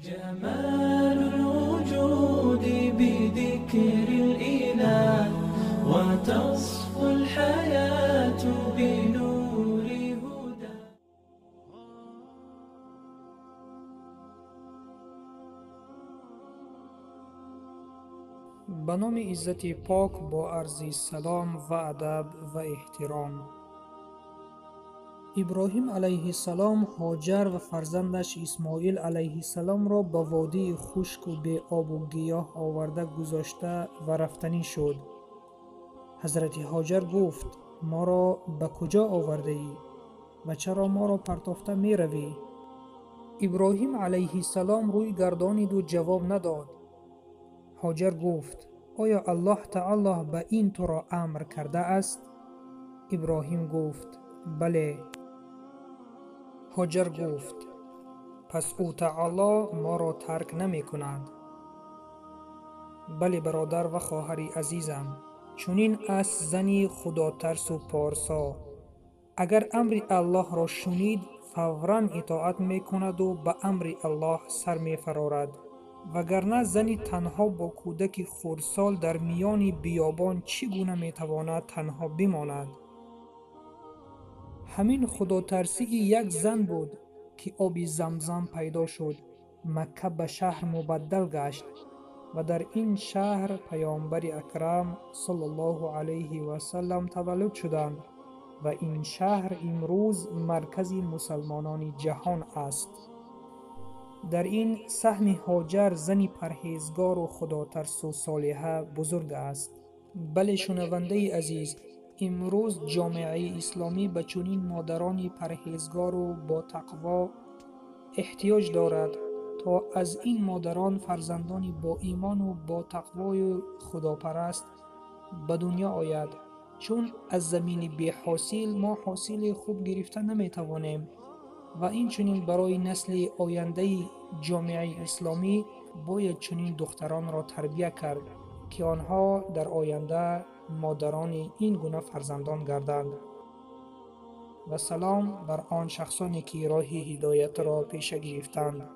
جمال الوجود بذكر الإله وتصفو الحياة بنور هدى. به نام عزت پاک با عرض سلام و ادب و احترام. ابراهیم علیه السلام هاجر و فرزندش اسماعیل علیه السلام را به وادی خشک و بی آب و گیاه آورده گذاشته و رفتنی شد. حضرت هاجر گفت: ما را به کجا آورده ای و چرا ما را پرتافته می روی؟ ابراهیم علیه السلام روی گردانید و جواب نداد. هاجر گفت: آیا الله تعالی به این تو را امر کرده است؟ ابراهیم گفت: بله. هاجر گفت: پس او تعالی ما را ترک نمی کند. بله برادر و خواهری عزیزم، چونین است زنی خدا ترس و پارسا. اگر امر الله را شنید فوراً اطاعت می کند و به امر الله سر می فرارد، وگرنه زنی تنها با کودک خردسال در میان بیابان چگونه می تواند تنها بماند؟ همین خدا ترسی یک زن بود که آب زمزم پیدا شد. مکه به شهر مبدل گشت و در این شهر پیامبر اکرم صلی الله علیه و سلم تولد شدند و این شهر امروز مرکز مسلمانان جهان است. در این سهم هاجر زنی پرهیزگار و خداترس و صالحه بزرگ است. بله شنونده عزیز، امروز جامعه اسلامی به چنین مادران پرهیزگار و با تقوا احتیاج دارد تا از این مادران فرزندانی با ایمان و با تقوای خداپرست به دنیا آید، چون از زمین بی حاصل ما حاصل خوب گرفته نمی توانیم و این چنین برای نسل آینده جامعه اسلامی باید چنین دختران را تربیت کرد که آنها در آینده مادران این گونه فرزندان گردند. و سلام بر آن شخصانی که راه هدایت را پیش گرفتند.